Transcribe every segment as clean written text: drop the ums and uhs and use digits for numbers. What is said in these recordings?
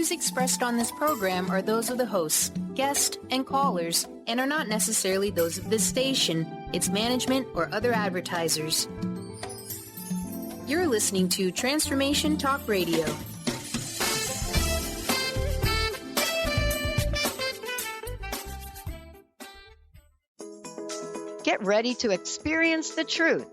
views expressed on this program are those of the hosts, guests, and callers, and are not necessarily those of this station, its management, or other advertisers. You're listening to Transformation Talk Radio. Get ready to experience the truth.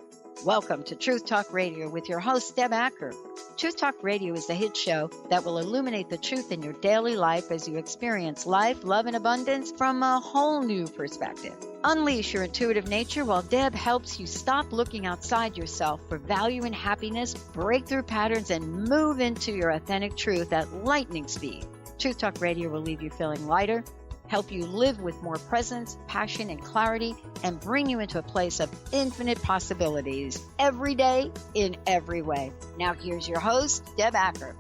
Welcome to Truth Talk Radio with your host, Deb Acker. Truth Talk Radio is the hit show that will illuminate the truth in your daily life as you experience life, love, and abundance from a whole new perspective. Unleash your intuitive nature while Deb helps you stop looking outside yourself for value and happiness, break through patterns, and move into your authentic truth at lightning speed. Truth Talk Radio will leave you feeling lighter, help you live with more presence, passion, and clarity, and bring you into a place of infinite possibilities every day in every way. Now here's your host, Deb Acker.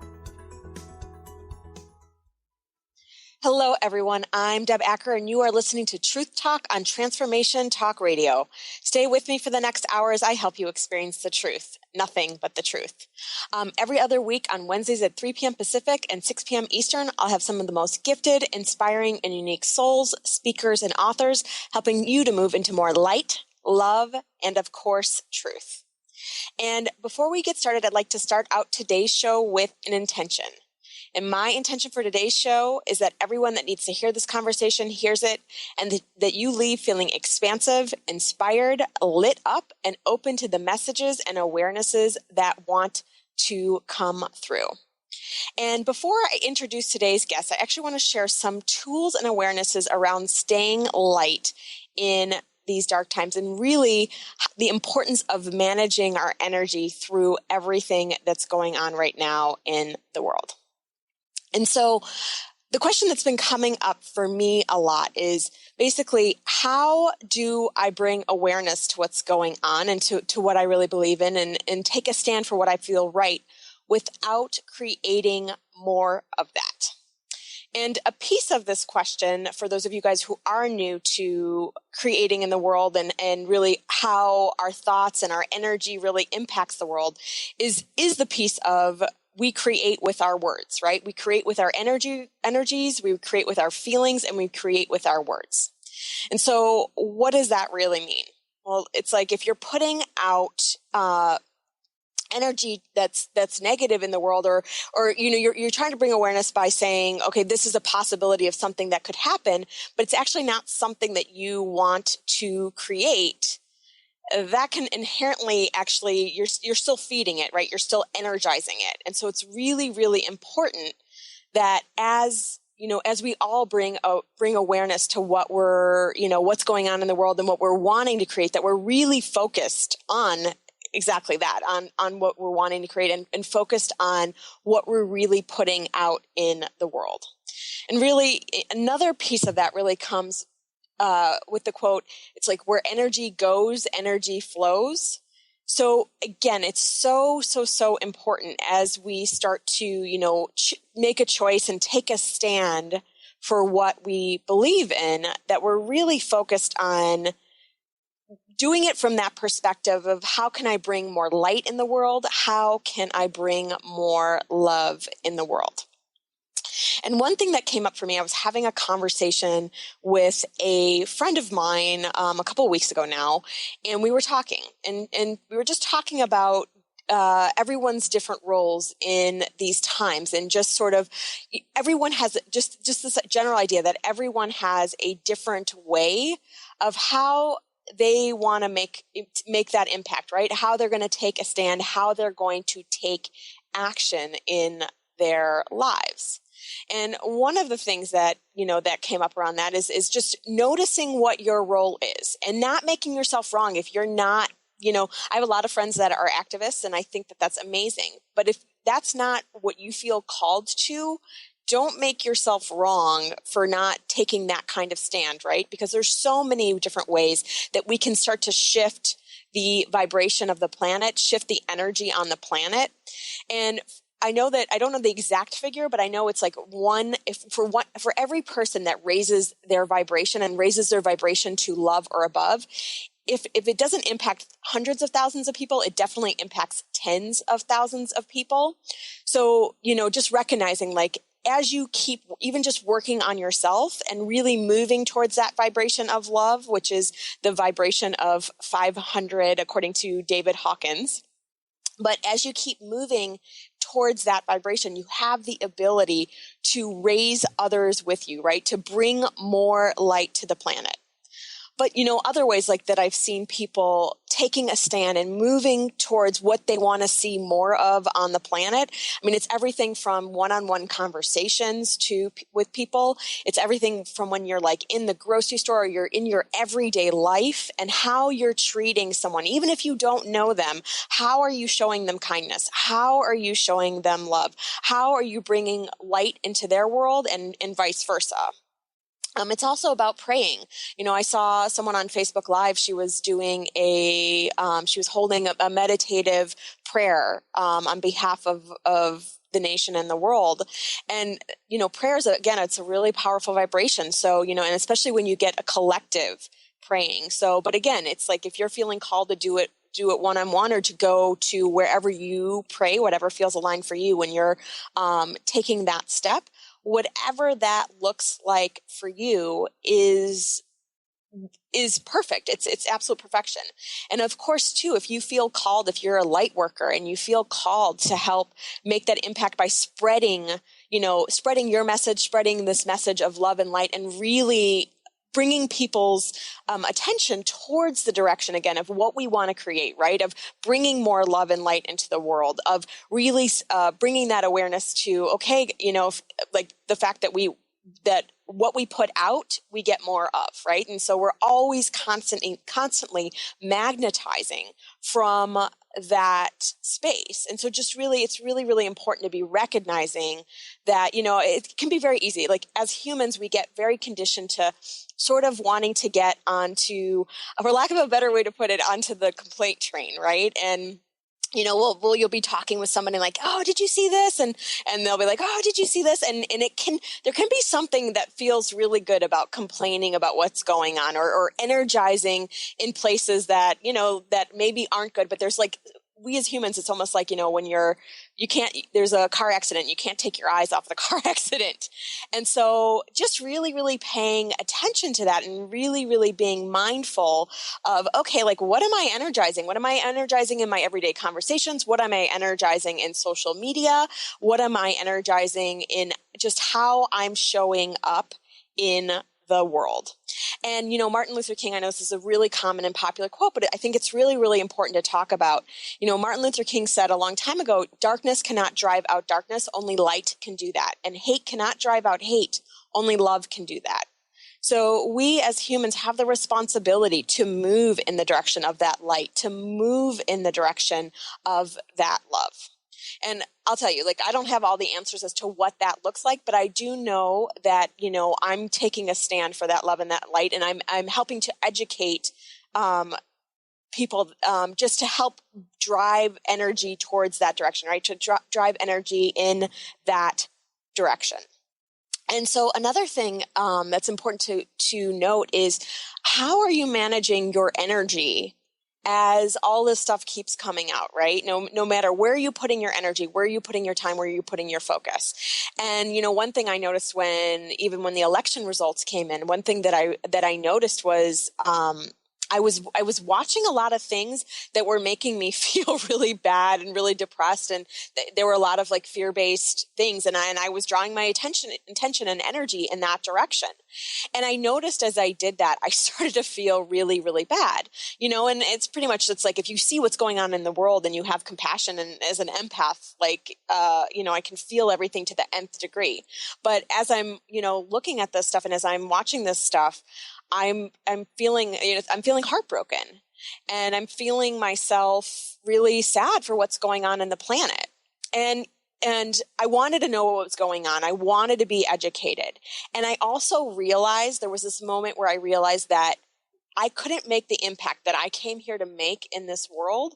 Hello, everyone. I'm Deb Acker, and you are listening to Truth Talk on Transformation Talk Radio. Stay with me for the next hour as I help you experience the truth, nothing but the truth. Every other week on Wednesdays at 3 p.m. Pacific and 6 p.m. Eastern, I'll have some of the most gifted, inspiring, and unique souls, speakers, and authors helping you to move into more light, love, and, of course, truth. And before we get started, I'd like to start out today's show with an intention. And my intention for today's show is that everyone that needs to hear this conversation hears it, and that you leave feeling expansive, inspired, lit up, and open to the messages and awarenesses that want to come through. And before I introduce today's guest, I actually want to share some tools and awarenesses around staying light in these dark times, and really the importance of managing our energy through everything that's going on right now in the world. And so the question that's been coming up for me a lot is basically, how do I bring awareness to what's going on and to what I really believe in, and take a stand for what I feel right without creating more of that? And a piece of this question, for those of you guys who are new to creating in the world and really how our thoughts and our energy really impacts the world, is the piece of we create with our words, right? We create with our energies, we create with our feelings, and we create with our words. And so what does that really mean? Well, it's like if you're putting out energy that's negative in the world, or you're trying to bring awareness by saying, okay, this is a possibility of something that could happen, but it's actually not something that you want to create. That can inherently actually, you're still feeding it, right? You're still energizing it. And so it's really, really important that as we all bring awareness to what what's going on in the world and what we're wanting to create, that we're really focused on exactly that, on what we're wanting to create, and focused on what we're really putting out in the world. And really, another piece of that really comes with the quote, it's like, where energy goes, energy flows. So again, it's so important as we start to, make a choice and take a stand for what we believe in, that we're really focused on doing it from that perspective of, how can I bring more light in the world? How can I bring more love in the world? And one thing that came up for me, I was having a conversation with a friend of mine a couple of weeks ago now, and we were talking, and we were just talking about everyone's different roles in these times, and just sort of everyone has just this general idea that everyone has a different way of how they want to make that impact, right? How they're going to take a stand, how they're going to take action in their lives. And one of the things that, that came up around that is just noticing what your role is, and not making yourself wrong if you're not, I have a lot of friends that are activists, and I think that that's amazing. But if that's not what you feel called to, don't make yourself wrong for not taking that kind of stand, right? Because there's so many different ways that we can start to shift the vibration of the planet, shift the energy on the planet. And I know that, I don't know the exact figure, but I know it's like for every person that raises their vibration and raises their vibration to love or above, if it doesn't impact hundreds of thousands of people, it definitely impacts tens of thousands of people. So, just recognizing, like, as you keep even just working on yourself and really moving towards that vibration of love, which is the vibration of 500, according to David Hawkins. But as you keep moving towards that vibration, you have the ability to raise others with you, right? To bring more light to the planet. But, other ways like that I've seen people taking a stand and moving towards what they want to see more of on the planet. I mean, it's everything from one-on-one conversations with people. It's everything from when you're like in the grocery store or you're in your everyday life and how you're treating someone. Even if you don't know them, how are you showing them kindness? How are you showing them love? How are you bringing light into their world and vice versa? It's also about praying. I saw someone on Facebook Live. She was doing she was holding a meditative prayer on behalf of the nation and the world. And, prayers, again, it's a really powerful vibration. So, and especially when you get a collective praying. So, but again, it's like if you're feeling called to do it one-on-one or to go to wherever you pray, whatever feels aligned for you when you're taking that step. Whatever that looks like for you is perfect. It's absolute perfection. And of course, too, if you feel called, if you're a light worker and you feel called to help make that impact by spreading your message, spreading this message of love and light and really bringing people's attention towards the direction, again, of what we want to create, right? Of bringing more love and light into the world, of really bringing that awareness to, okay, like the fact that what we put out, we get more of, right? And so we're always constantly magnetizing from that space. And so it's really, really important to be recognizing that, it can be very easy. Like as humans, we get very conditioned to sort of wanting to get onto, for lack of a better way to put it, onto the complaint train, right? And you'll be talking with somebody like, oh, did you see this? And they'll be like, oh, did you see this? And there can be something that feels really good about complaining about what's going on or energizing in places that, that maybe aren't good, but there's like, we as humans, it's almost like, when there's a car accident, you can't take your eyes off the car accident. And so just really, really paying attention to that and really, really being mindful of, okay, like what am I energizing? What am I energizing in my everyday conversations? What am I energizing in social media? What am I energizing in just how I'm showing up in the world? And, Martin Luther King, I know this is a really common and popular quote, but I think it's really, really important to talk about. Martin Luther King said a long time ago, darkness cannot drive out darkness, only light can do that. And hate cannot drive out hate, only love can do that. So we as humans have the responsibility to move in the direction of that light, to move in the direction of that love. And I'll tell you, like, I don't have all the answers as to what that looks like, but I do know that, I'm taking a stand for that love and that light, and I'm helping to educate people just to help drive energy towards that direction, right? To drive energy in that direction. And so another thing that's important to note is, how are you managing your energy as all this stuff keeps coming out, right? No matter where are you putting your energy, where are you putting your time, where are you putting your focus? And, one thing I noticed even when the election results came in, one thing that I noticed was, I was watching a lot of things that were making me feel really bad and really depressed. And there were a lot of like fear-based things. And I was drawing my intention and energy in that direction. And I noticed as I did that, I started to feel really, really bad, and it's like, if you see what's going on in the world and you have compassion, and as an empath, like, I can feel everything to the nth degree. But as I'm, looking at this stuff and as I'm watching this stuff, I'm feeling heartbroken, and I'm feeling myself really sad for what's going on in the planet. And I wanted to know what was going on. I wanted to be educated. And I also realized there was this moment where I realized that I couldn't make the impact that I came here to make in this world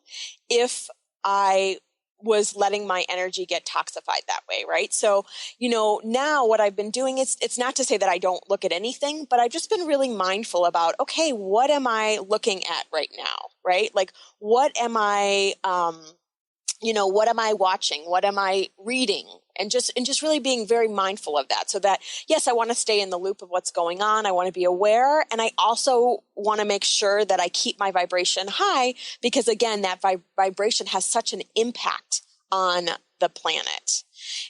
if I was letting my energy get toxified that way, right? So, now what I've been doing is, it's not to say that I don't look at anything, but I've just been really mindful about, okay, what am I looking at right now, right? Like, what am I, what am I watching? What am I reading? and just really being very mindful of that, so that, yes, I want to stay in the loop of what's going on. I want to be aware. And I also want to make sure that I keep my vibration high, because again, that vibration has such an impact on the planet.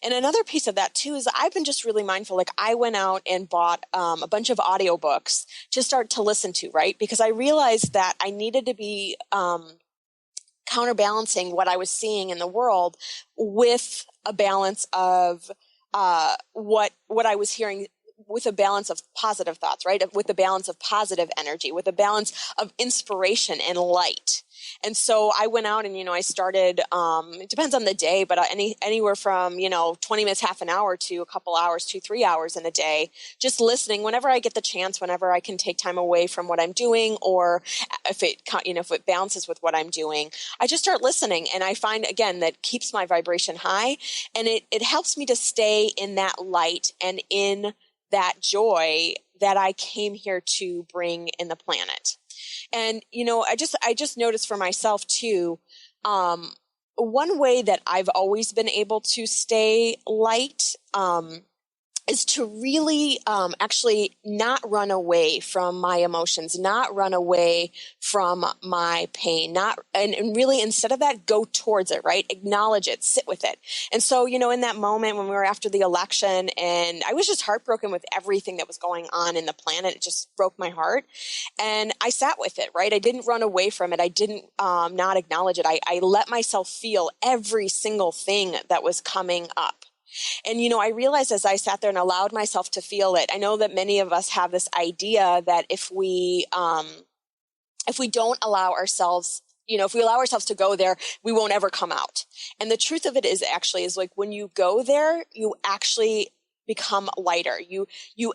And another piece of that too is I've been just really mindful. Like, I went out and bought a bunch of audiobooks to start to listen to, right? Because I realized that I needed to be counterbalancing what I was seeing in the world with a balance of what I was hearing, with a balance of positive thoughts, right? With a balance of positive energy, with a balance of inspiration and light. And so I went out and, I started, it depends on the day, but anywhere from, 20 minutes, half an hour to a couple hours, 2-3 hours in a day, just listening whenever I get the chance, whenever I can take time away from what I'm doing, or if it balances with what I'm doing, I just start listening. And I find, again, that keeps my vibration high, and it helps me to stay in that light and in that joy that I came here to bring in the planet. And, I just noticed for myself too, one way that I've always been able to stay light, is to really actually not run away from my emotions, not run away from my pain, and really, instead of that, go towards it, right? Acknowledge it, sit with it. And so, in that moment when we were after the election, and I was just heartbroken with everything that was going on in the planet, it just broke my heart. And I sat with it, right? I didn't run away from it. I didn't not acknowledge it. I let myself feel every single thing that was coming up. And, I realized as I sat there and allowed myself to feel it, I know that many of us have this idea that if we don't allow ourselves, if we allow ourselves to go there, we won't ever come out. And the truth of it is like, when you go there, you actually become lighter. You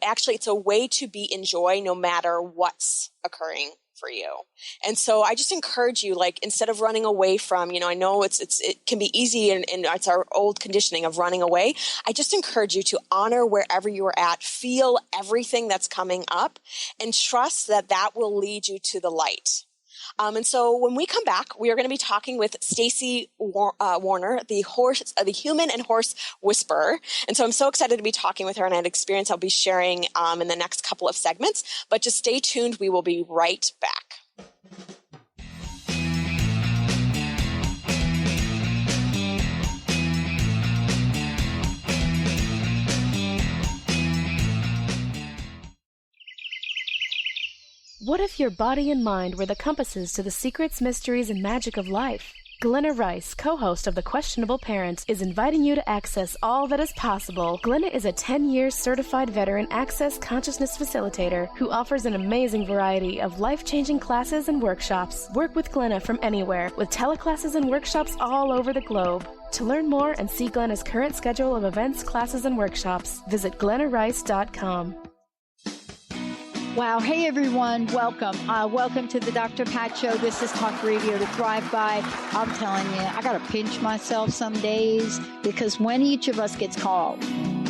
actually, it's a way to be in joy no matter what's occurring for you. And so I just encourage you, like, instead of running away from, I know it can be easy, and it's our old conditioning of running away. I just encourage you to honor wherever you are at, feel everything that's coming up, and trust that will lead you to the light. And so when we come back, we are going to be talking with Stacy Warner, the human and horse whisperer. And so I'm so excited to be talking with her, and an experience I'll be sharing in the next couple of segments. But just stay tuned. We will be right back. What if your body and mind were the compasses to the secrets, mysteries, and magic of life? Glenna Rice, co-host of The Questionable Parent, is inviting you to access all that is possible. Glenna is a 10-year certified veteran access consciousness facilitator who offers an amazing variety of life-changing classes and workshops. Work with Glenna from anywhere, with teleclasses and workshops all over the globe. To learn more and see Glenna's current schedule of events, classes, and workshops, visit glennarice.com. Wow. Hey, everyone. Welcome. Welcome to the Dr. Pat Show. This is Talk Radio to Thrive By. I'm telling you, I got to pinch myself some days, because when each of us gets called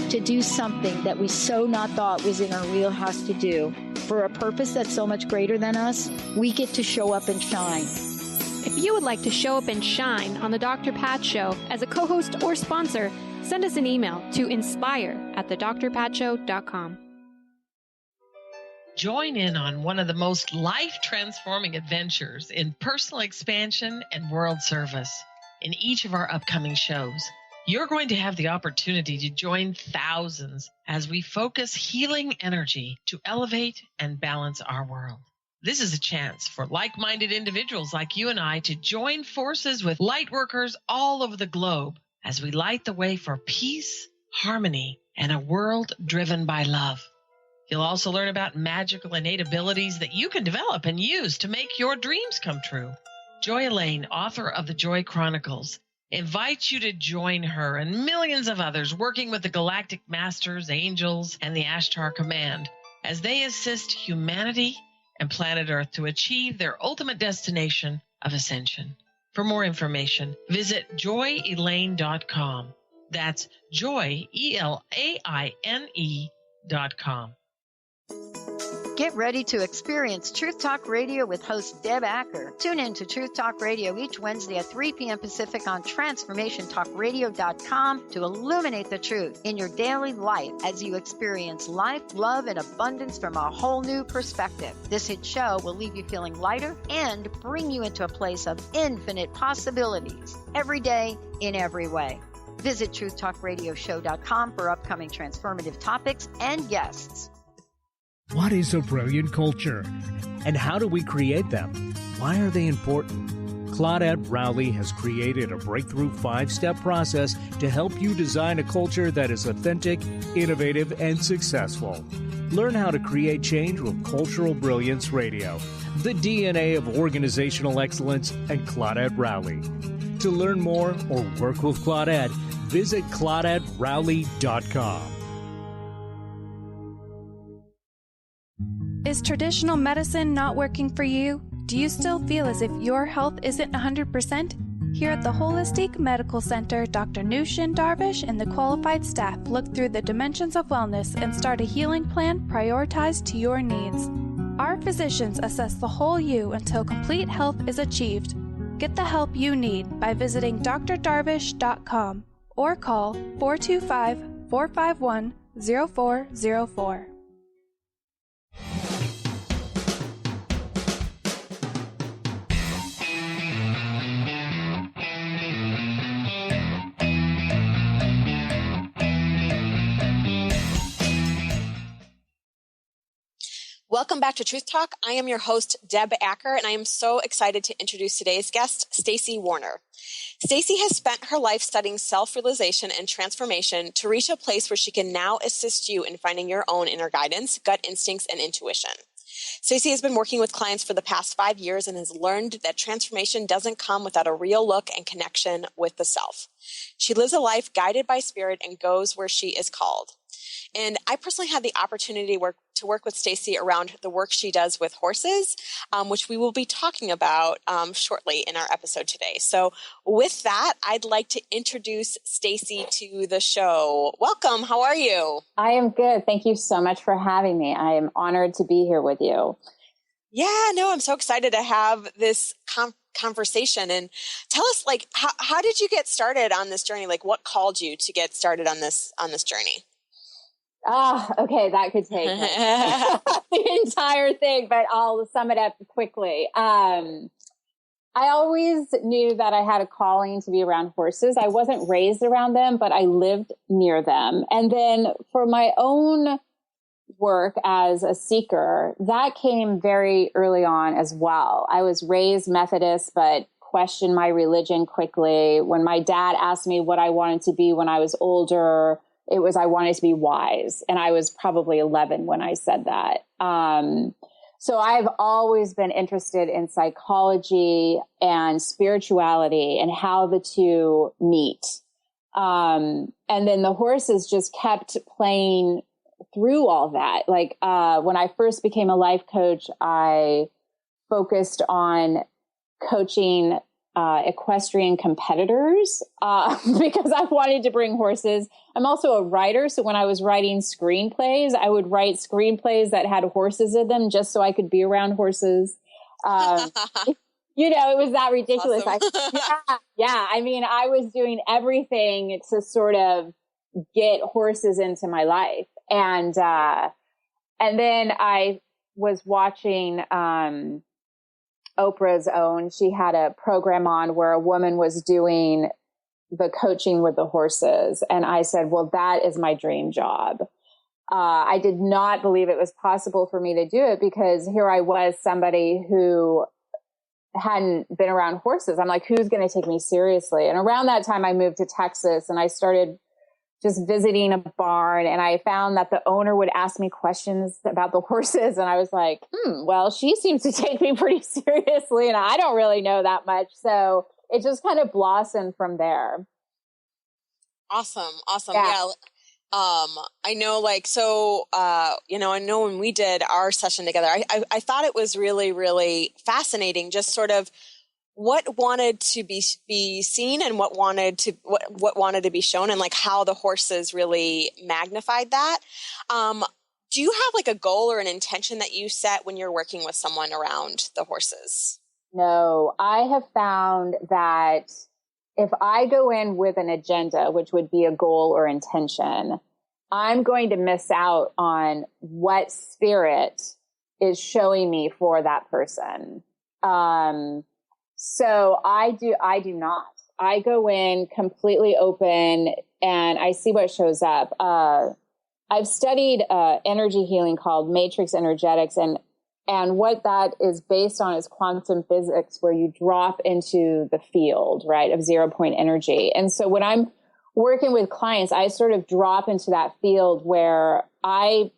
to do something that we so not thought was in our wheelhouse to do for a purpose that's so much greater than us, we get to show up and shine. If you would like to show up and shine on the Dr. Pat Show as a co-host or sponsor, send us an email to inspire@thedrpatshow.com. Join in on one of the most life-transforming adventures in personal expansion and world service. In each of our upcoming shows, you're going to have the opportunity to join thousands as we focus healing energy to elevate and balance our world. This is a chance for like-minded individuals like you and I to join forces with light workers all over the globe as we light the way for peace, harmony, and a world driven by love. You'll also learn about magical innate abilities that you can develop and use to make your dreams come true. Joy Elaine, author of The Joy Chronicles, invites you to join her and millions of others working with the Galactic Masters, Angels, and the Ashtar Command as they assist humanity and planet Earth to achieve their ultimate destination of ascension. For more information, visit joyelaine.com. That's joy, ELAINE.com. Get ready to experience Truth Talk Radio with host Deb Acker. Tune in to Truth Talk Radio each Wednesday at 3 p.m. Pacific on TransformationTalkRadio.com to illuminate the truth in your daily life as you experience life, love, and abundance from a whole new perspective. This hit show will leave you feeling lighter and bring you into a place of infinite possibilities every day in every way. Visit truthtalkradioshow.com for upcoming transformative topics and guests. What is a brilliant culture? And how do we create them? Why are they important? Claudette Rowley has created a breakthrough 5-step process to help you design a culture that is authentic, innovative, and successful. Learn how to create change with Cultural Brilliance Radio, the DNA of organizational excellence, and Claudette Rowley. To learn more or work with Claudette, visit ClaudetteRowley.com. Is traditional medicine not working for you? Do you still feel as if your health isn't 100%? Here at the Holistic Medical Center, Dr. Nushin Darvish and the qualified staff look through the dimensions of wellness and start a healing plan prioritized to your needs. Our physicians assess the whole you until complete health is achieved. Get the help you need by visiting drdarvish.com or call 425-451-0404. Welcome back to Truth Talk. I am your host, Deb Acker, and I am so excited to introduce today's guest, Stacey Warner. Stacey has spent her life studying self-realization and transformation to reach a place where she can now assist you in finding your own inner guidance, gut instincts, and intuition. Stacey has been working with clients for the past 5 years and has learned that transformation doesn't come without a real look and connection with the self. She lives a life guided by spirit and goes where she is called. And I personally had the opportunity to work with Stacey around the work she does with horses, which we will be talking about shortly in our episode today. So with that, I'd like to introduce Stacey to the show. Welcome. How are you? I am good. Thank you so much for having me. I am honored to be here with you. Yeah, no, I'm so excited to have this conversation. And tell us, like, how did you get started on this journey? Like, what called you to get started on this journey? Okay, that could take the entire thing, but I'll sum it up quickly. I always knew that I had a calling to be around horses. I wasn't raised around them, but I lived near them. And then for my own work as a seeker, that came very early on as well. I was raised Methodist, but questioned my religion quickly. When my dad asked me what I wanted to be when I was older, it was, I wanted to be wise. And I was probably 11 when I said that. So I've always been interested in psychology and spirituality and how the two meet. And then the horses just kept playing through all that. Like, when I first became a life coach, I focused on coaching equestrian competitors because I wanted to bring horses. I'm also a writer. So when I was writing screenplays, I would write screenplays that had horses in them just so I could be around horses. It was that ridiculous. Awesome. Yeah. I mean, I was doing everything to sort of get horses into my life. And then I was watching, Oprah's Own. She had a program on where a woman was doing the coaching with the horses. And I said, well, that is my dream job. I did not believe it was possible for me to do it because here I was, somebody who hadn't been around horses. I'm like, who's going to take me seriously? And around that time I moved to Texas and I started just visiting a barn, and I found that the owner would ask me questions about the horses. And I was like, well, she seems to take me pretty seriously and I don't really know that much. So it just kind of blossomed from there. Awesome. Yeah. I know, I know when we did our session together, I thought it was really, really fascinating, just sort of what wanted to be seen and what wanted to be shown, and like how the horses really magnified that. do you have like a goal or an intention that you set when you're working with someone around the horses? No, I have found that if I go in with an agenda, which would be a goal or intention, I'm going to miss out on what spirit is showing me for that person. So I do not. I go in completely open and I see what shows up. I've studied energy healing called matrix energetics, and what that is based on is quantum physics, where you drop into the field, right, of 0 point energy. And so when I'm working with clients, I sort of drop into that field where I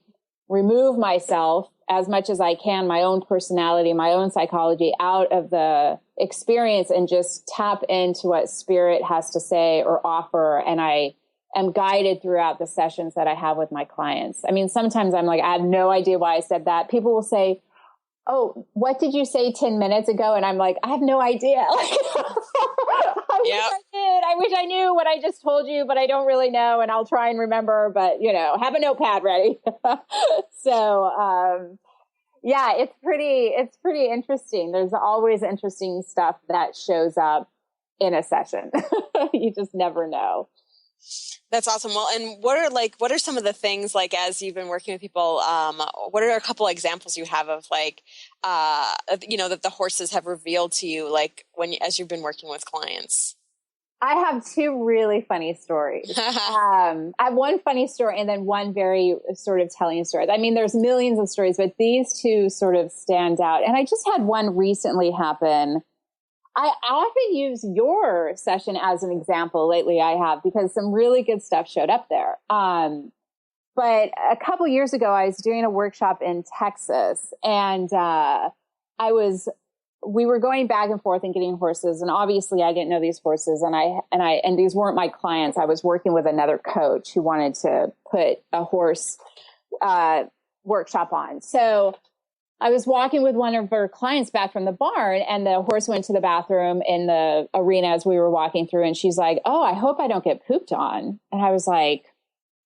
remove myself as much as I can, my own personality, my own psychology, out of the experience and just tap into what spirit has to say or offer. And I am guided throughout the sessions that I have with my clients. I mean, sometimes I'm like, I have no idea why I said that. People will say, oh, what did you say 10 minutes ago? And I'm like, I have no idea. I wish I did. I wish I knew what I just told you, but I don't really know. And I'll try and remember, but have a notepad ready. So, yeah, it's pretty interesting. There's always interesting stuff that shows up in a session. You just never know. That's awesome. Well, and what are some of the things, like, as you've been working with people, what are a couple examples you have of that the horses have revealed to you, like as you've been working with clients? I have two really funny stories. I have one funny story and then one very sort of telling story. I mean, there's millions of stories, but these two sort of stand out. And I just had one recently happen. I often use your session as an example lately. I have, because some really good stuff showed up there. But a couple years ago, I was doing a workshop in Texas, and we were going back and forth and getting horses. And obviously I didn't know these horses, and these weren't my clients. I was working with another coach who wanted to put a horse, workshop on. So I was walking with one of her clients back from the barn, and the horse went to the bathroom in the arena as we were walking through. And she's like, oh, I hope I don't get pooped on. And I was like,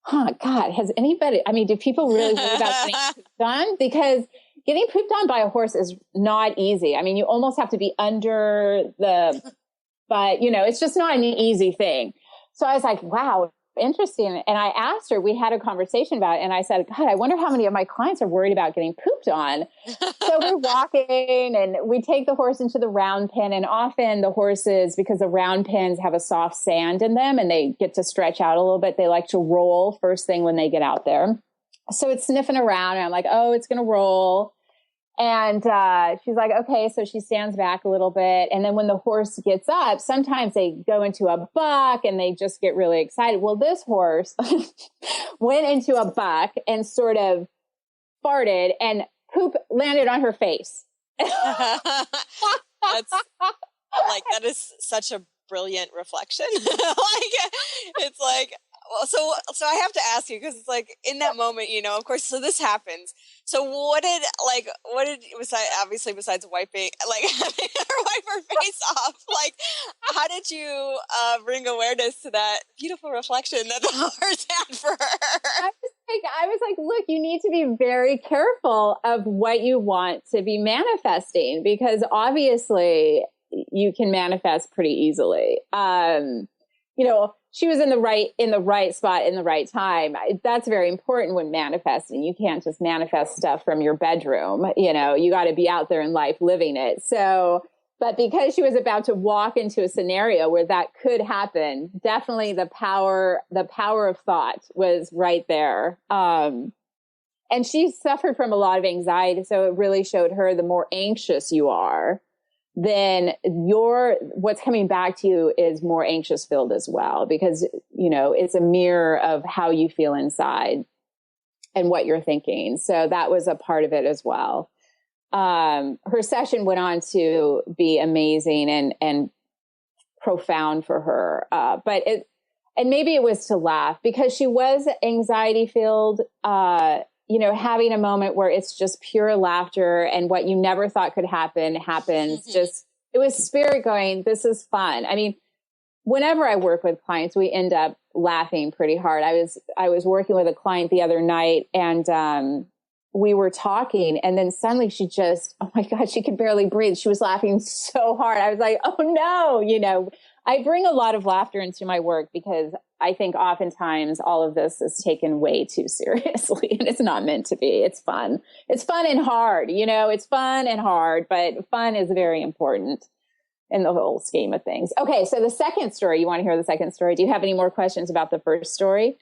God, do people really worry about getting pooped on? Because getting pooped on by a horse is not easy. I mean, you almost have to be under but it's just not an easy thing. So I was like, wow, interesting. And I asked her, we had a conversation about it, and I said, God, I wonder how many of my clients are worried about getting pooped on. So we're walking and we take the horse into the round pen, and often the horses, because the round pens have a soft sand in them and they get to stretch out a little bit, they like to roll first thing when they get out there. So it's sniffing around, and I'm like, oh, it's going to roll. And she's like, okay. So she stands back a little bit. And then when the horse gets up, sometimes they go into a buck and they just get really excited. Well, this horse went into a buck and sort of farted, and poop landed on her face. That is such a brilliant reflection. It's like, well, so I have to ask you, because it's like in that moment, of course, so this happens. So what did besides wiping, having her wipe her face off, how did you bring awareness to that beautiful reflection that the horse had for her? I was like, look, you need to be very careful of what you want to be manifesting, because obviously you can manifest pretty easily. She was in the right spot in the right time. That's very important when manifesting. You can't just manifest stuff from your bedroom. You got to be out there in life living it. So, but because she was about to walk into a scenario where that could happen, definitely the power of thought was right there. And she suffered from a lot of anxiety. So it really showed her, the more anxious you are, then what's coming back to you is more anxious filled as well, because, it's a mirror of how you feel inside and what you're thinking. So that was a part of it as well. Her session went on to be amazing and profound for her. And maybe it was to laugh, because she was anxiety filled, having a moment where it's just pure laughter, and what you never thought could happen happens. It was spirit going, this is fun. I mean, whenever I work with clients, we end up laughing pretty hard. I was working with a client the other night, and we were talking, and then suddenly she just, oh my God, she could barely breathe. She was laughing so hard. I was like, oh no, I bring a lot of laughter into my work because I think oftentimes all of this is taken way too seriously, and it's not meant to be. It's fun. It's fun and hard, it's fun and hard, but fun is very important in the whole scheme of things. Okay. So the second story, you want to hear the second story? Do you have any more questions about the first story?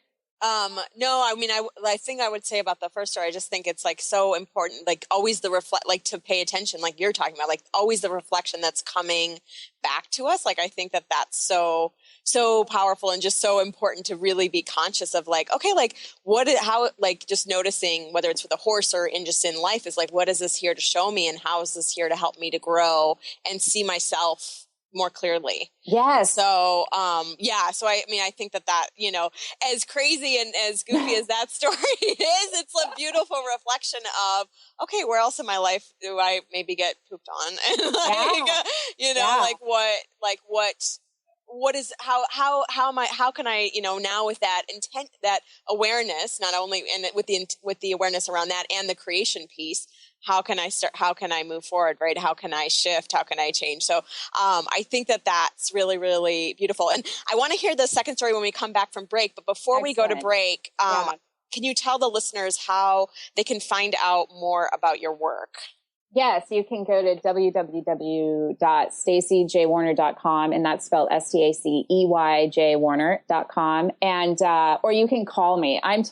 No, I mean, I think I would say about the first story, I just think it's like so important, like always like to pay attention, like you're talking about, like always the reflection that's coming back to us. Like, I think that that's so powerful and just so important to really be conscious of, like, okay, like how just noticing whether it's with a horse or just in life is like, what is this here to show me? And how is this here to help me to grow and see myself more clearly? Yes. So, So I think that, as crazy and as goofy as that story is, it's a beautiful reflection of, okay, where else in my life do I maybe get pooped on? And how can I, now with that intent, that awareness, not only, and with the awareness around that and the creation piece, how can I move forward, right? How can I shift? How can I change? So, I think that that's really, really beautiful. And I want to hear the second story when we come back from break. But before we go to break, can you tell the listeners how they can find out more about your work? Yes, you can go to www.stacyjwarner.com, and that's spelled STACEYJWarner.com. And, or you can call me. I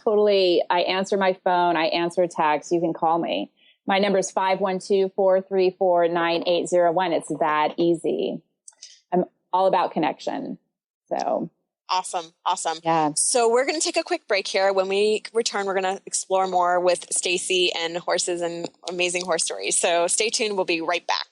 answer my phone. I answer text. You can call me. My number is 512-434-9801. It's that easy. I'm all about connection. So awesome. Yeah. So we're going to take a quick break here. When we return, we're going to explore more with Stacy and horses and amazing horse stories. So stay tuned. We'll be right back.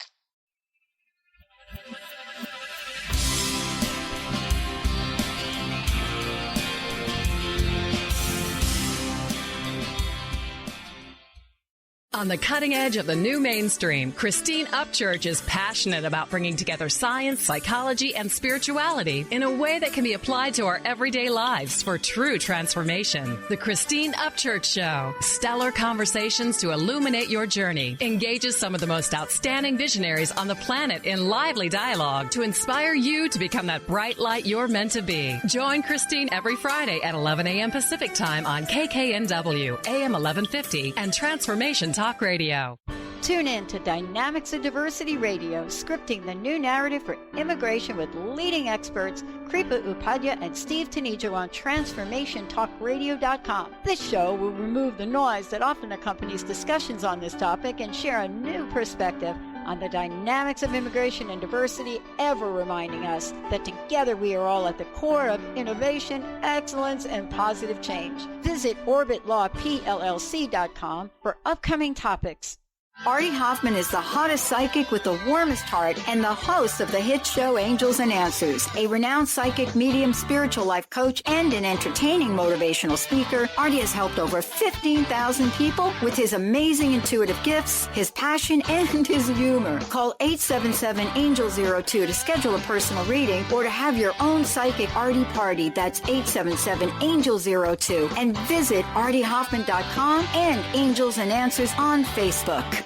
On the cutting edge of the new mainstream, Christine Upchurch is passionate about bringing together science, psychology, and spirituality in a way that can be applied to our everyday lives for true transformation. The Christine Upchurch Show, stellar conversations to illuminate your journey, engages some of the most outstanding visionaries on the planet in lively dialogue to inspire you to become that bright light you're meant to be. Join Christine every Friday at 11 a.m. Pacific Time on KKNW, AM 1150, and Transformation Talk Radio. Tune in to Dynamics of Diversity Radio, scripting the new narrative for immigration with leading experts Kripa Upadhyaya and Steve Tanijo on TransformationTalkRadio.com. This show will remove the noise that often accompanies discussions on this topic and share a new perspective on the dynamics of immigration and diversity, ever reminding us that together we are all at the core of innovation, excellence, and positive change. Visit OrbitLawPLLC.com for upcoming topics. Artie Hoffman is the hottest psychic with the warmest heart and the host of the hit show Angels and Answers. A renowned psychic, medium, spiritual life coach, and an entertaining motivational speaker, Artie has helped over 15,000 people with his amazing intuitive gifts, his passion, and his humor. Call 877-ANGEL-02 to schedule a personal reading or to have your own psychic Artie party. That's 877-ANGEL-02. And visit ArtieHoffman.com and Angels and Answers on Facebook.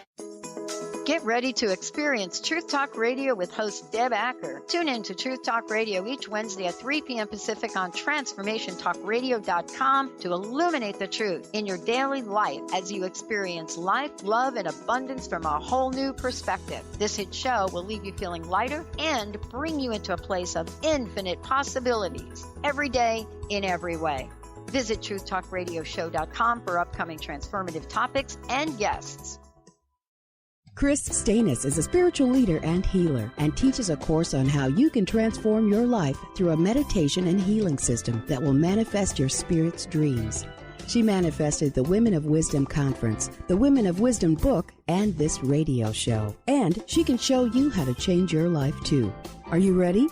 Get ready to experience Truth Talk Radio with host Deb Acker. Tune in to Truth Talk Radio each Wednesday at 3 p.m. Pacific on TransformationTalkRadio.com to illuminate the truth in your daily life as you experience life, love, and abundance from a whole new perspective. This hit show will leave you feeling lighter and bring you into a place of infinite possibilities every day in every way. Visit TruthTalkRadioshow.com for upcoming transformative topics and guests. Chris Stanis is a spiritual leader and healer and teaches a course on how you can transform your life through a meditation and healing system that will manifest your spirit's dreams. She manifested the Women of Wisdom Conference, the Women of Wisdom book, and this radio show. And she can show you how to change your life too. Are you ready?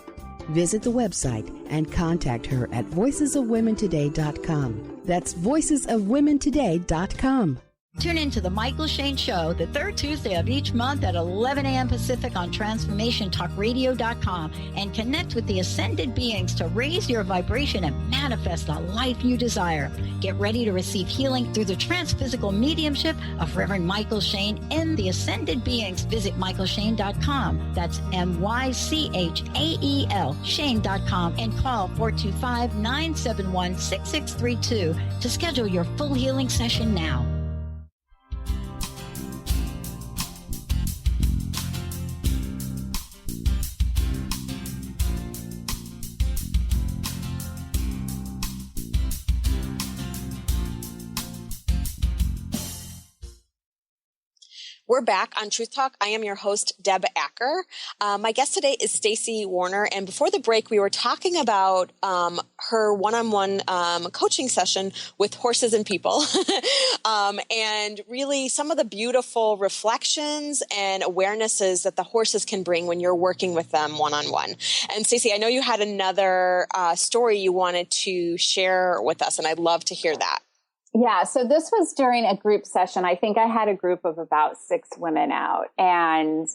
Visit the website and contact her at voicesofwomentoday.com. That's voicesofwomentoday.com. Tune in to The Michael Shane Show the third Tuesday of each month at 11 a.m. Pacific on TransformationTalkRadio.com and connect with the ascended beings to raise your vibration and manifest the life you desire. Get ready to receive healing through the transphysical mediumship of Reverend Michael Shane and the ascended beings. Visit MichaelShane.com. That's MyChael, Shane.com, and call 425-971-6632 to schedule your full healing session now. We're back on Truth Talk. I am your host, Deb Acker. My guest today is Stacy Warner. And before the break, we were talking about her one-on-one coaching session with horses and people. And really some of the beautiful reflections and awarenesses that the horses can bring when you're working with them one-on-one. And Stacy, I know you had another story you wanted to share with us, and I'd love to hear that. Yeah, so this was during a group session. I think I had a group of about 6 women out, and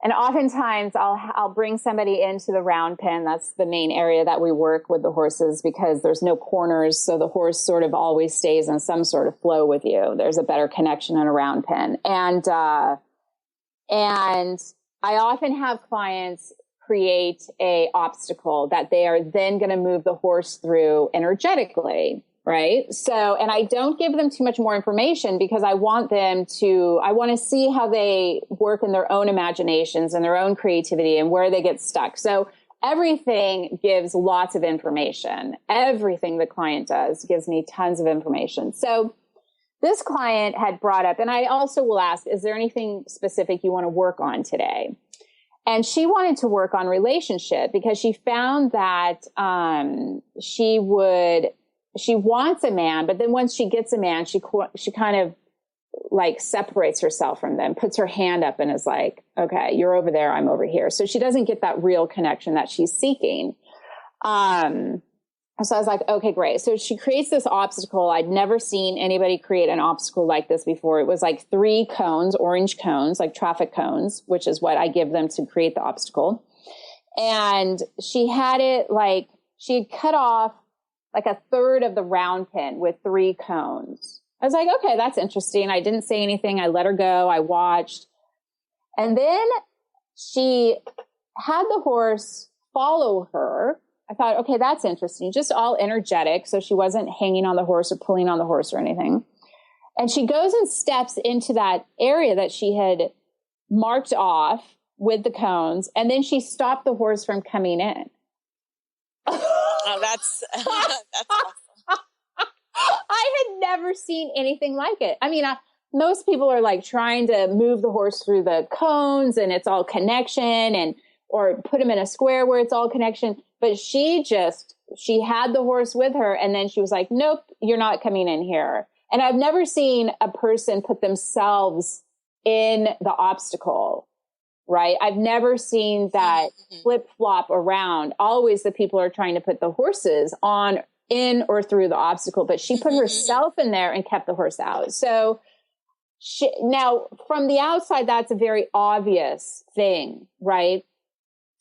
oftentimes I'll bring somebody into the round pen. That's the main area that we work with the horses because there's no corners, so the horse sort of always stays in some sort of flow with you. There's a better connection in a round pen, and I often have clients create a obstacle that they are then going to move the horse through energetically. Right. So, and I don't give them too much more information because I want to see how they work in their own imaginations and their own creativity and where they get stuck. So everything gives lots of information. Everything the client does gives me tons of information. So this client had brought up, and I also will ask, is there anything specific you want to work on today? And she wanted to work on relationship because she found that, she wants a man, but then once she gets a man, she kind of like separates herself from them, puts her hand up and is like, okay, you're over there, I'm over here. So she doesn't get that real connection that she's seeking. So I was like, okay, great. So she creates this obstacle. I'd never seen anybody create an obstacle like this before. It was like 3 cones, orange cones, like traffic cones, which is what I give them to create the obstacle. And she had it like, she had cut off like a third of the round pen with 3 cones. I was like, okay, that's interesting. I didn't say anything. I let her go. I watched. And then she had the horse follow her. I thought, okay, that's interesting. Just all energetic. So she wasn't hanging on the horse or pulling on the horse or anything. And she goes and steps into that area that she had marked off with the cones. And then she stopped the horse from coming in. Oh, that's awesome. I had never seen anything like it. I mean, most people are like trying to move the horse through the cones and it's all connection or put him in a square where it's all connection. But she had the horse with her and then she was like, nope, you're not coming in here. And I've never seen a person put themselves in the obstacle. Right. I've never seen that flip flop around. Always the people are trying to put the horses in or through the obstacle, but she put herself in there and kept the horse out. So now from the outside, that's a very obvious thing, right?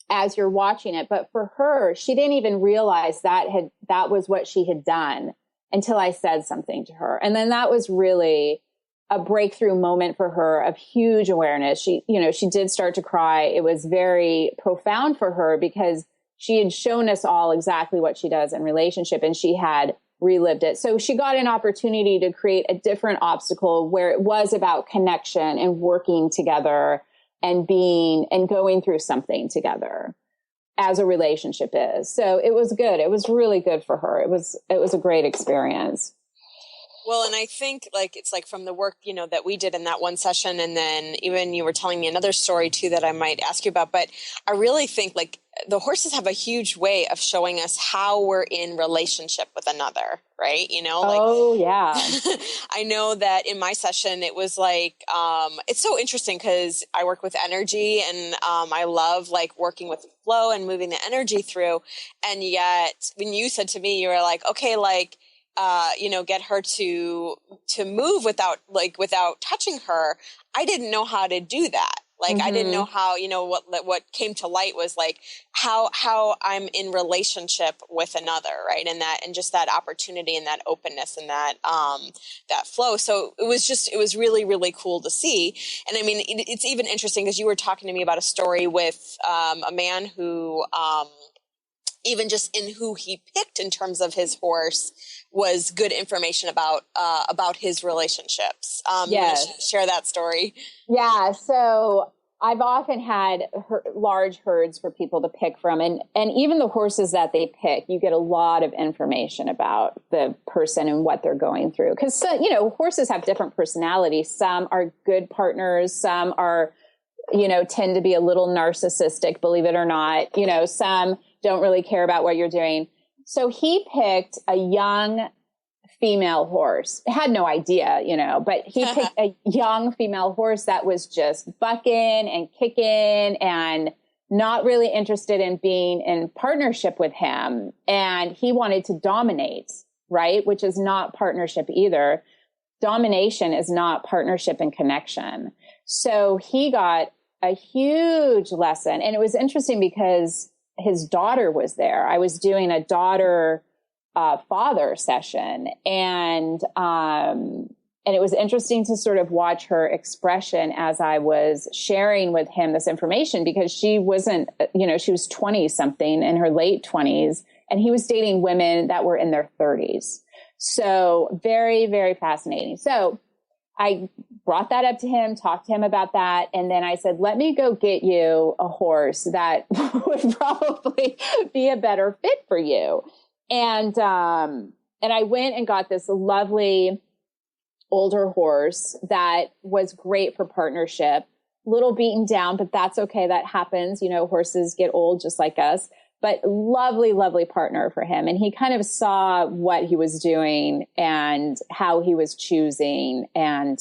As you're watching it. But for her, she didn't even realize that was what she had done until I said something to her. And then that was really a breakthrough moment for her of huge awareness. She did start to cry. It was very profound for her because she had shown us all exactly what she does in relationship and she had relived it. So she got an opportunity to create a different obstacle where it was about connection and working together and going through something together as a relationship is. So it was good. It was really good for her. It was a great experience. Well, and I think it's from the work, that we did in that one session. And then even you were telling me another story too, that I might ask you about, but I really think the horses have a huge way of showing us how we're in relationship with another, right? Oh yeah. I know that in my session, it was it's so interesting because I work with energy and I love working with flow and moving the energy through. And yet when you said to me, you were like, okay, get her to move without touching her. I didn't know how to do that. Like, I didn't know how, what came to light was like how I'm in relationship with another, right? And just that opportunity and that openness and that flow. So it was really, really cool to see. And I mean, it's even interesting because you were talking to me about a story with a man who, even just in who he picked in terms of his horse, was good information about his relationships. Yes. You want to share that story? Yeah. So I've often had large herds for people to pick from, and even the horses that they pick, you get a lot of information about the person and what they're going through. Because, horses have different personalities. Some are good partners. Some are, tend to be a little narcissistic, believe it or not. Some don't really care about what you're doing. So he picked a young female horse. Had no idea, but he picked a young female horse that was just bucking and kicking and not really interested in being in partnership with him. And he wanted to dominate, right? Which is not partnership either. Domination is not partnership and connection. So he got a huge lesson. And it was interesting because his daughter was there. I was doing a daughter father session, and it was interesting to sort of watch her expression as I was sharing with him this information, because she wasn't, she was 20 something, in her late 20s, and he was dating women that were in their 30s. So very, very fascinating. So I brought that up to him, talked to him about that. And then I said, let me go get you a horse that would probably be a better fit for you. And I went and got this lovely older horse that was great for partnership, little beaten down, but that's okay. That happens. Horses get old just like us, but lovely, lovely partner for him. And he kind of saw what he was doing and how he was choosing. And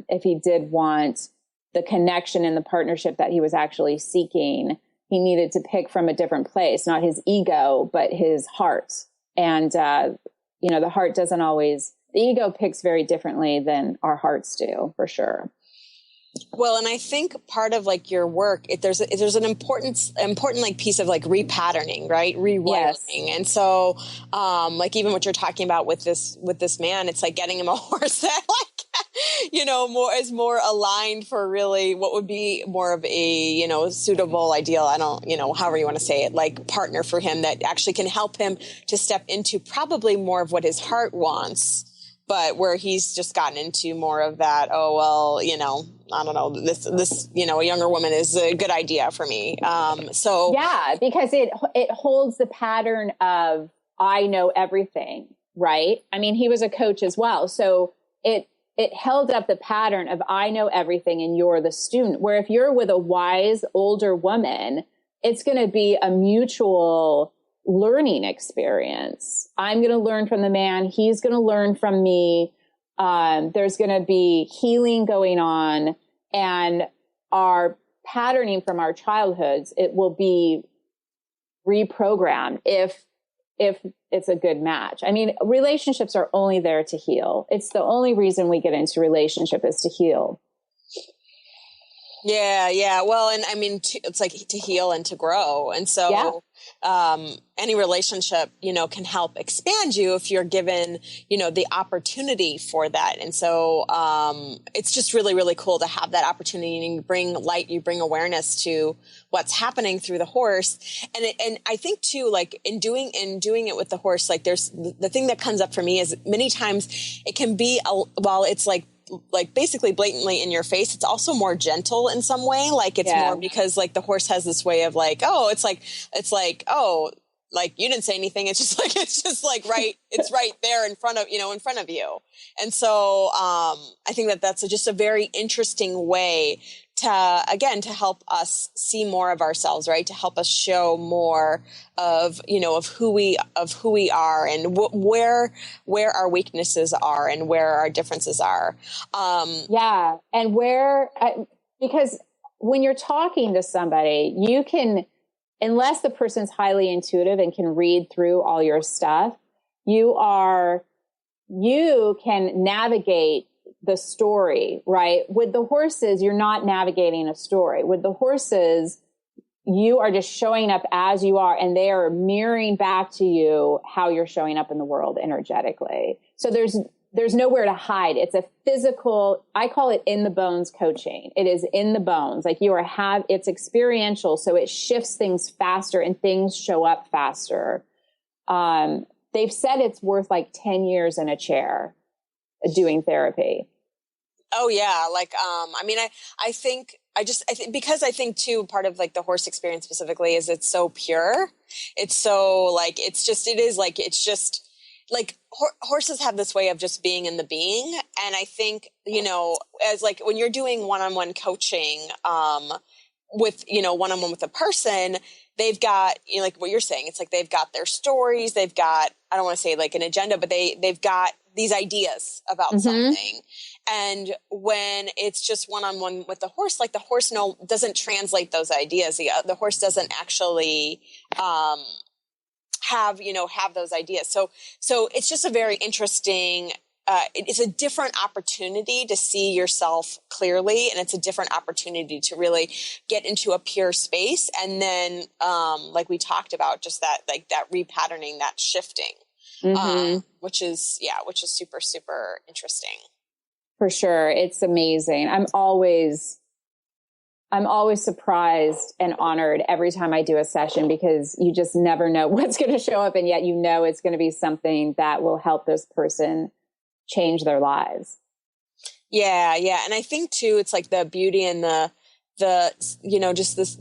if he did want the connection and the partnership that he was actually seeking, he needed to pick from a different place, not his ego, but his heart. And, the heart doesn't always, the ego picks very differently than our hearts do, for sure. Well, and I think part of like your work, there's an important like piece of like repatterning, right? Rewiring. Yes. And so, like even what you're talking about with this man, it's like getting him a horse that is more aligned for really what would be more of a, suitable, ideal, I don't, however you want to say it, like partner for him that actually can help him to step into probably more of what his heart wants, but where he's just gotten into more of that, I don't know, this, a younger woman is a good idea for me. Yeah, because it holds the pattern of, I know everything, right? I mean, he was a coach as well. So it held up the pattern of, I know everything and you're the student, where if you're with a wise older woman, it's going to be a mutual learning experience. I'm going to learn from the man. He's going to learn from me. There's going to be healing going on, and our patterning from our childhoods, it will be reprogrammed if it's a good match. I mean, relationships are only there to heal. It's the only reason we get into relationship is to heal. Yeah. Well, and I mean, it's like to heal and to grow. And so, any relationship, can help expand you if you're given, the opportunity for that. And so, it's just really, really cool to have that opportunity, and you bring light, you bring awareness to what's happening through the horse. And I think too, like in doing it with the horse, like there's the thing that comes up for me is many times it can be, while it's like basically blatantly in your face, it's also more gentle in some way. Like it's more because like the horse has this way of like, it's like you didn't say anything. It's just like right. It's right there in front of you. And so, I think that's just a very interesting way to help us see more of ourselves, right? To help us show more of who we are, and where our weaknesses are, and where our differences are. And because when you're talking to somebody, you can, unless the person's highly intuitive and can read through all your stuff, you are you can navigate the story, right? With the horses, you're not navigating a story. With the horses, you are just showing up as you are, and they are mirroring back to you how you're showing up in the world energetically. So there's nowhere to hide. It's a physical, I call it in the bones coaching. It is in the bones. Like it's experiential. So it shifts things faster and things show up faster. They've said it's worth like 10 years in a chair doing therapy. Oh yeah. Like, I think because I think too, part of like the horse experience specifically is it's so pure. It's so like, it's just like horses have this way of just being in the being. And I think, as like when you're doing one-on-one coaching, one-on-one with a person, they've got, like what you're saying, it's like they've got their stories, they've got, I don't want to say like an agenda, but they've got these ideas about something. And when it's just one-on-one with the horse, like the horse doesn't translate those ideas. The horse doesn't actually, have those ideas. So it's just a very interesting, it's a different opportunity to see yourself clearly. And it's a different opportunity to really get into a pure space. And then, like we talked about, just that repatterning, that shifting, which is super, super interesting. For sure. It's amazing. I'm always surprised and honored every time I do a session, because you just never know what's going to show up. And yet, it's going to be something that will help this person change their lives. Yeah. Yeah. And I think too, it's like the beauty and the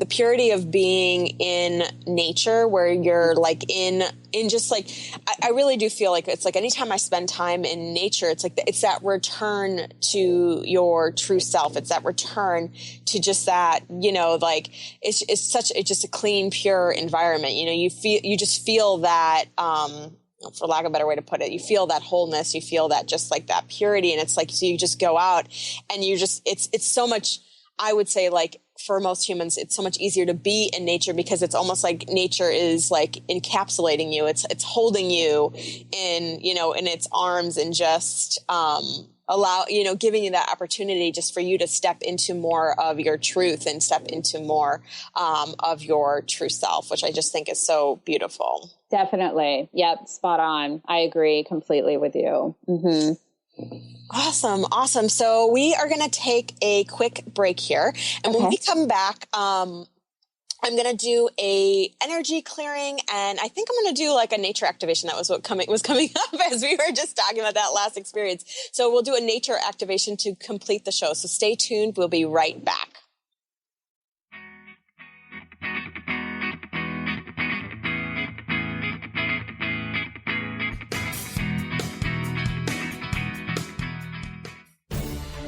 purity of being in nature, where you're like in just like, I really do feel like it's like anytime I spend time in nature, it's like, it's that return to your true self. It's that return to just that, like it's just a clean, pure environment. You just feel that, for lack of a better way to put it, you feel that wholeness, you feel that just like that purity. And it's like, so you just go out and it's so much, I would say, like for most humans, it's so much easier to be in nature, because it's almost like nature is like encapsulating you. It's holding you in, in its arms, and just, giving you that opportunity just for you to step into more of your truth and step into more, of your true self, which I just think is so beautiful. Definitely. Yep. Spot on. I agree completely with you. Mm-hmm. Awesome. So we are going to take a quick break here. And when we come back, I'm going to do a energy clearing, and I think I'm going to do like a nature activation. That was what was coming up as we were just talking about that last experience. So we'll do a nature activation to complete the show. So stay tuned. We'll be right back.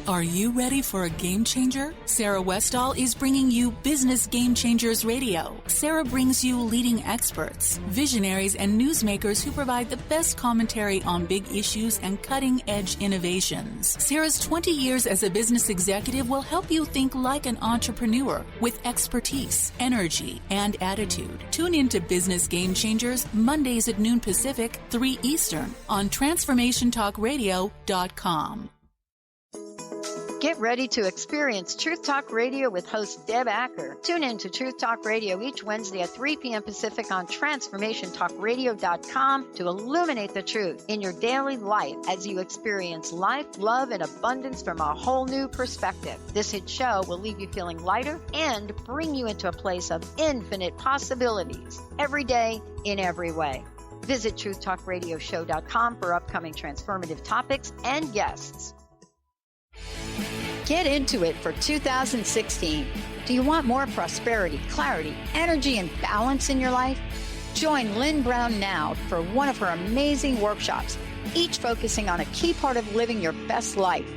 Are you ready for a game changer? Sarah Westall is bringing you Business Game Changers Radio. Sarah brings you leading experts, visionaries, and newsmakers who provide the best commentary on big issues and cutting-edge innovations. Sarah's 20 years as a business executive will help you think like an entrepreneur with expertise, energy, and attitude. Tune in to Business Game Changers Mondays at noon Pacific, 3 Eastern on TransformationTalkRadio.com. Get ready to experience Truth Talk Radio with host Deb Acker. Tune in to Truth Talk Radio each Wednesday at 3 p.m. Pacific on TransformationTalkRadio.com to illuminate the truth in your daily life as you experience life, love, and abundance from a whole new perspective. This hit show will leave you feeling lighter and bring you into a place of infinite possibilities every day in every way. Visit truthtalkradioshow.com for upcoming transformative topics and guests. Get into it for 2016. Do you want more prosperity, clarity, energy, and balance in your life? Join Lynn Brown now for one of her amazing workshops, each focusing on a key part of living your best life.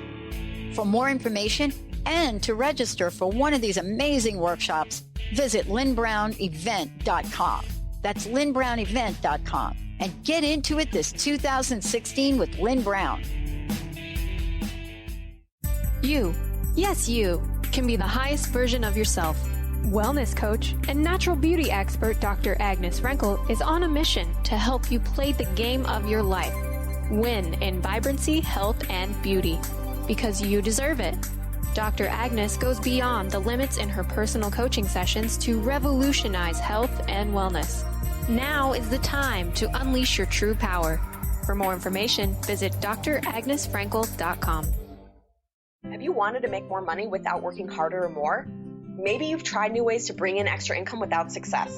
For more information and to register for one of these amazing workshops, visit lynnbrownevent.com. That's lynnbrownevent.com. And get into it this 2016 with Lynn Brown. You, yes you, can be the highest version of yourself. Wellness coach and natural beauty expert Dr. Agnes Renkel is on a mission to help you play the game of your life. Win in vibrancy, health, and beauty. Because you deserve it. Dr. Agnes goes beyond the limits in her personal coaching sessions to revolutionize health and wellness. Now is the time to unleash your true power. For more information, visit dragnesfrankel.com. Have you wanted to make more money without working harder or more? Maybe you've tried new ways to bring in extra income without success.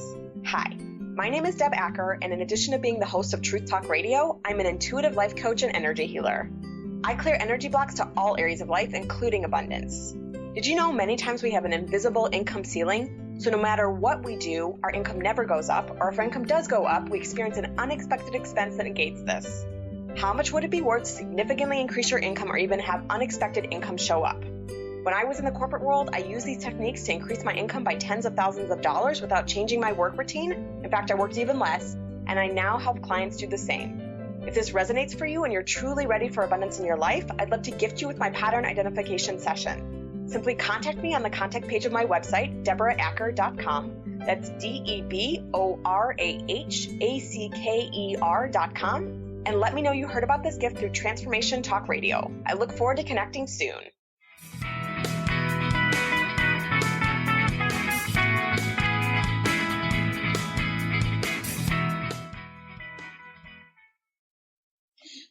Hi, my name is Deb Acker, and in addition to being the host of Truth Talk Radio, I'm an intuitive life coach and energy healer. I clear energy blocks to all areas of life, including abundance. Did you know many times we have an invisible income ceiling? So no matter what we do, our income never goes up, or if our income does go up, we experience an unexpected expense that negates this. How much would it be worth to significantly increase your income or even have unexpected income show up? When I was in the corporate world, I used these techniques to increase my income by tens of thousands of dollars without changing my work routine. In fact, I worked even less, and I now help clients do the same. If this resonates for you and you're truly ready for abundance in your life, I'd love to gift you with my pattern identification session. Simply contact me on the contact page of my website, DeborahAcker.com. That's DeborahAcker.com. And let me know you heard about this gift through Transformation Talk Radio. I look forward to connecting soon.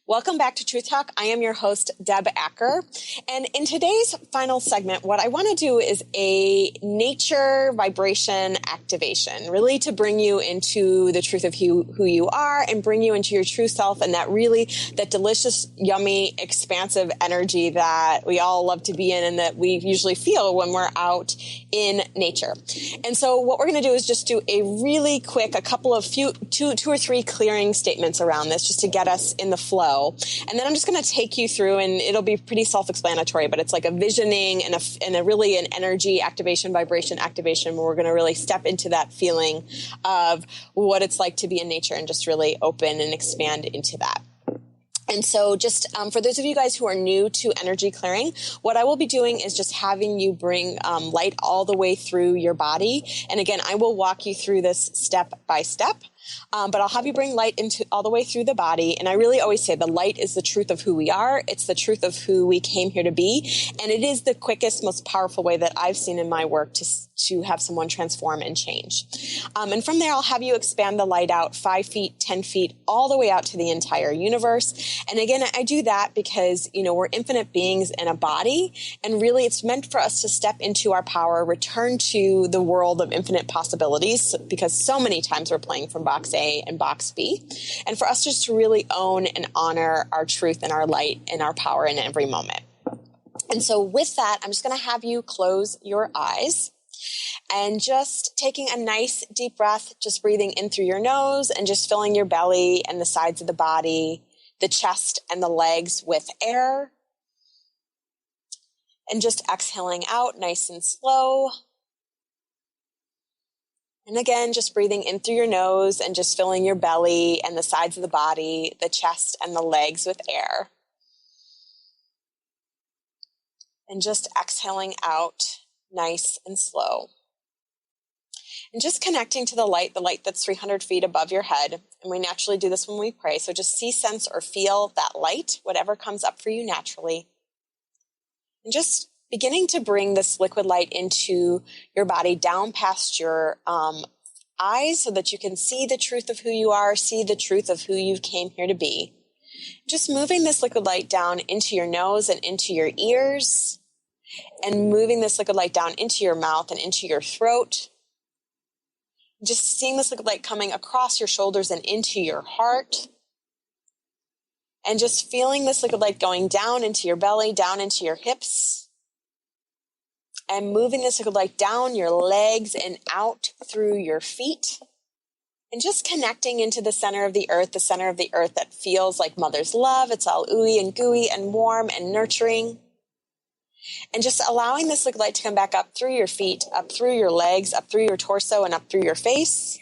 Welcome back to Truth Talk. I am your host, Deb Acker. And in today's final segment, what I want to do is a nature vibration activation, really to bring you into the truth of who you are and bring you into your true self and that delicious, yummy, expansive energy that we all love to be in and that we usually feel when we're out in nature. And so what we're going to do is just do a really quick, two or three clearing statements around this just to get us in the flow. And then I'm just going to take you through, and it'll be pretty self-explanatory, but it's like a visioning and a really an energy activation, vibration activation, where we're going to really step into that feeling of what it's like to be in nature and just really open and expand into that. And so just for those of you guys who are new to energy clearing, what I will be doing is just having you bring light all the way through your body. And again, I will walk you through this step by step. But I'll have you bring light into all the way through the body. And I really always say the light is the truth of who we are. It's the truth of who we came here to be. And it is the quickest, most powerful way that I've seen in my work to have someone transform and change. And from there, I'll have you expand the light out 5 feet, 10 feet, all the way out to the entire universe. And again, I do that because, we're infinite beings in a body. And really, it's meant for us to step into our power, return to the world of infinite possibilities, because so many times we're playing from box A and box B. And for us just to really own and honor our truth and our light and our power in every moment. And so with that, I'm just going to have you close your eyes and just taking a nice deep breath, just breathing in through your nose and just filling your belly and the sides of the body, the chest and the legs with air. And just exhaling out nice and slow. And again, just breathing in through your nose and just filling your belly and the sides of the body, the chest and the legs with air. And just exhaling out nice and slow. And just connecting to the light that's 300 feet above your head. And we naturally do this when we pray. So just see, sense, or feel that light, whatever comes up for you naturally. And just beginning to bring this liquid light into your body down past your eyes so that you can see the truth of who you are, see the truth of who you came here to be. Just moving this liquid light down into your nose and into your ears, and moving this liquid light down into your mouth and into your throat. Just seeing this liquid light coming across your shoulders and into your heart. And just feeling this liquid light going down into your belly, down into your hips. And moving this liquid light down your legs and out through your feet. And just connecting into the center of the earth that feels like mother's love. It's all ooey and gooey and warm and nurturing. And just allowing this liquid light to come back up through your feet, up through your legs, up through your torso, and up through your face.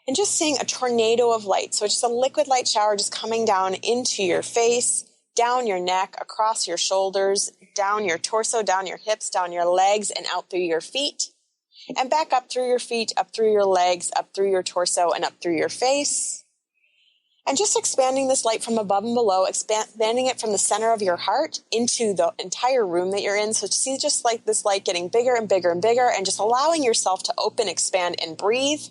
And just seeing a tornado of light. So it's just a liquid light shower just coming down into your face, down your neck, across your shoulders, down your torso, down your hips, down your legs, and out through your feet. And back up through your feet, up through your legs, up through your torso, and up through your face. And just expanding this light from above and below, expanding it from the center of your heart into the entire room that you're in. So see just like this light getting bigger and bigger and bigger, and just allowing yourself to open, expand, and breathe,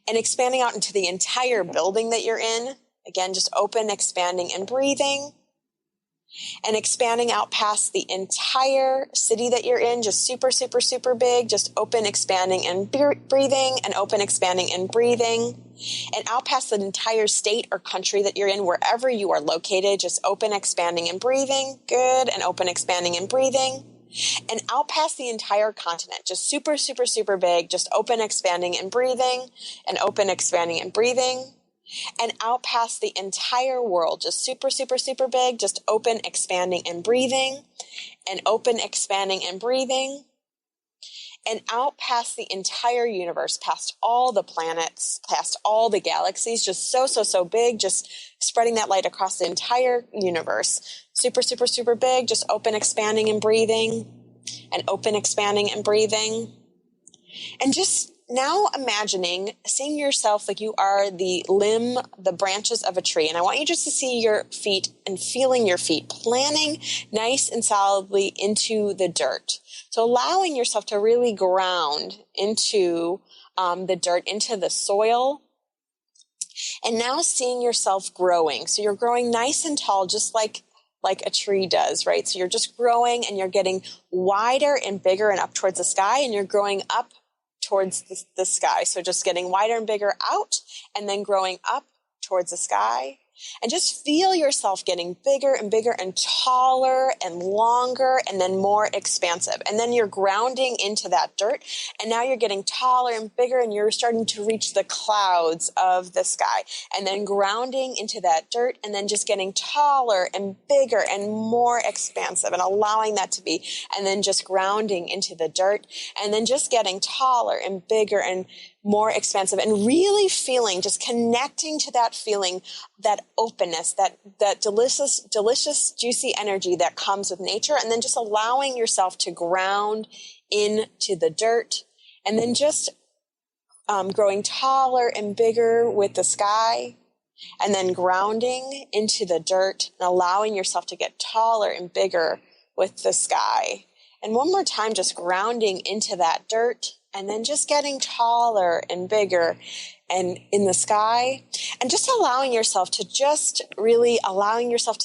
and expanding out into the entire building that you're in. Again, just open, expanding, and breathing, and expanding out past the entire city that you're in, just super, super, super big, just open, expanding, and breathing, and open, expanding, and breathing, and out past the entire state or country that you're in, wherever you are located, just open, expanding, and breathing, good, and open, expanding, and breathing, and out past the entire continent, just super, super, super big, just open, expanding, and breathing, and open, expanding, and breathing, and out past the entire world, just super, super, super big, just open, expanding, and breathing, and open, expanding, and breathing, and out past the entire universe, past all the planets, past all the galaxies, just so, so, so big, just spreading that light across the entire universe, super, super, super big, just open, expanding, and breathing, and open, expanding, and breathing, and just now imagining, seeing yourself like you are the limb, the branches of a tree. And I want you just to see your feet and feeling your feet planting nice and solidly into the dirt. So allowing yourself to really ground into the dirt, into the soil. And now seeing yourself growing. So you're growing nice and tall, just like a tree does, right? So you're just growing and you're getting wider and bigger and up towards the sky, and you're growing up towards the sky. So just getting wider and bigger out, and then growing up towards the sky. And just feel yourself getting bigger and bigger and taller and longer, and then more expansive. And then you're grounding into that dirt, and now you're getting taller and bigger, and you're starting to reach the clouds of the sky, and then grounding into that dirt, and then just getting taller and bigger and more expansive, and allowing that to be, and then just grounding into the dirt, and then just getting taller and bigger and more expansive, and really feeling, just connecting to that feeling, that openness, that delicious, juicy energy that comes with nature, and then just allowing yourself to ground into the dirt, and then just growing taller and bigger with the sky, and then grounding into the dirt and allowing yourself to get taller and bigger with the sky. And one more time, just grounding into that dirt, and then just getting taller and bigger and in the sky, and just allowing yourself to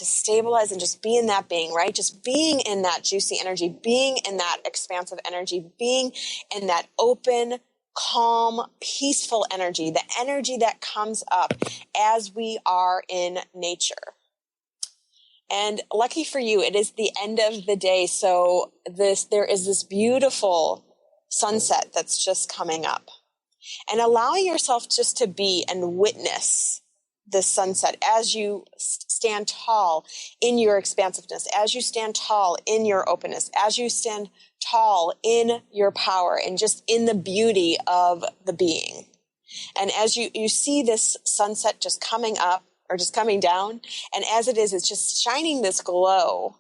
stabilize and just be in that being, right? Just being in that juicy energy, being in that expansive energy, being in that open, calm, peaceful energy, the energy that comes up as we are in nature. And lucky for you, it is the end of the day. So there is this beautiful sunset that's just coming up, and allowing yourself just to be and witness this sunset as you stand tall in your expansiveness, as you stand tall in your openness, as you stand tall in your power and just in the beauty of the being. And as you see this sunset just coming up or just coming down, and as it is, it's just shining this glow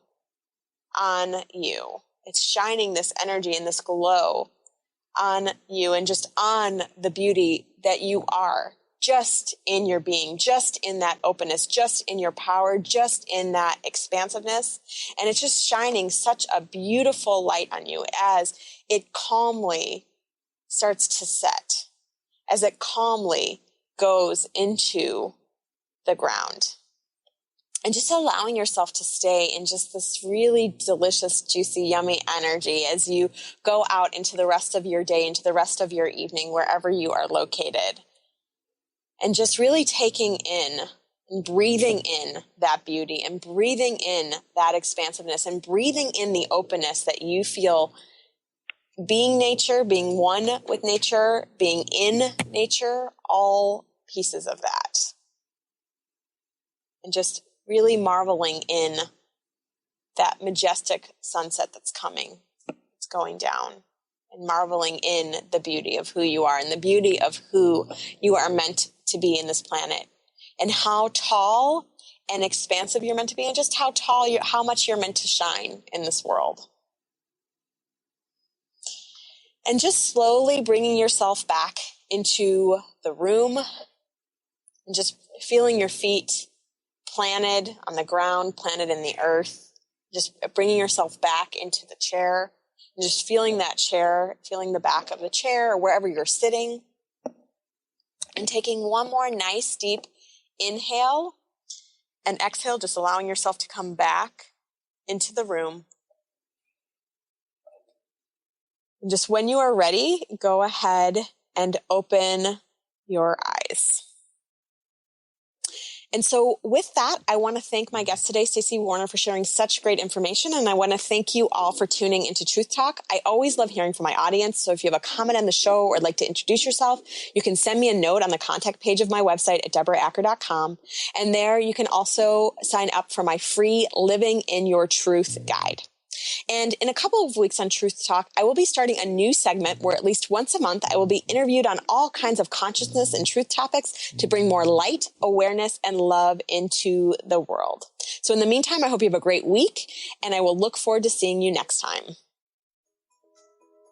on you. It's shining this energy and this glow on you, and just on the beauty that you are, just in your being, just in that openness, just in your power, just in that expansiveness. And it's just shining such a beautiful light on you as it calmly starts to set, as it calmly goes into the ground. And just allowing yourself to stay in just this really delicious, juicy, yummy energy as you go out into the rest of your day, into the rest of your evening, wherever you are located. And just really taking in and breathing in that beauty, and breathing in that expansiveness, and breathing in the openness that you feel being nature, being one with nature, being in nature, all pieces of that. And just really marveling in that majestic sunset that's coming, it's going down, and marveling in the beauty of who you are and the beauty of who you are meant to be in this planet, and how tall and expansive you're meant to be, and just how much you're meant to shine in this world. And just slowly bringing yourself back into the room, and just feeling your feet planted on the ground, planted in the earth, just bringing yourself back into the chair, and just feeling that chair, feeling the back of the chair or wherever you're sitting, and taking one more nice deep inhale and exhale, just allowing yourself to come back into the room. And just when you are ready, go ahead and open your eyes. And so with that, I want to thank my guest today, Stacey Warner, for sharing such great information. And I want to thank you all for tuning into Truth Talk. I always love hearing from my audience. So if you have a comment on the show or would like to introduce yourself, you can send me a note on the contact page of my website at deboraacker.com. And there you can also sign up for my free Living in Your Truth guide. And in a couple of weeks on Truth Talk, I will be starting a new segment where at least once a month, I will be interviewed on all kinds of consciousness and truth topics to bring more light, awareness, and love into the world. So in the meantime, I hope you have a great week, and I will look forward to seeing you next time.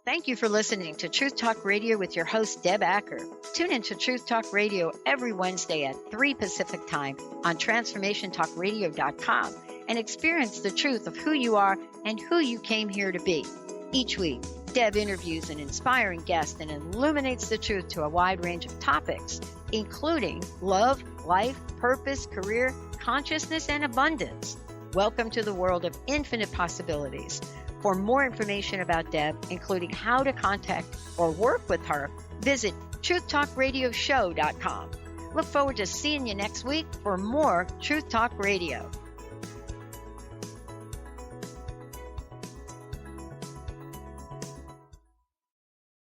Thank you for listening to Truth Talk Radio with your host, Deb Acker. Tune into Truth Talk Radio every Wednesday at 3 Pacific Time on TransformationTalkRadio.com. and experience the truth of who you are and who you came here to be. Each week, Deb interviews an inspiring guest and illuminates the truth to a wide range of topics, including love, life, purpose, career, consciousness, and abundance. Welcome to the world of infinite possibilities. For more information about Deb, including how to contact or work with her, visit truth-talk-radio-show.com. Look forward to seeing you next week for more Truth Talk Radio.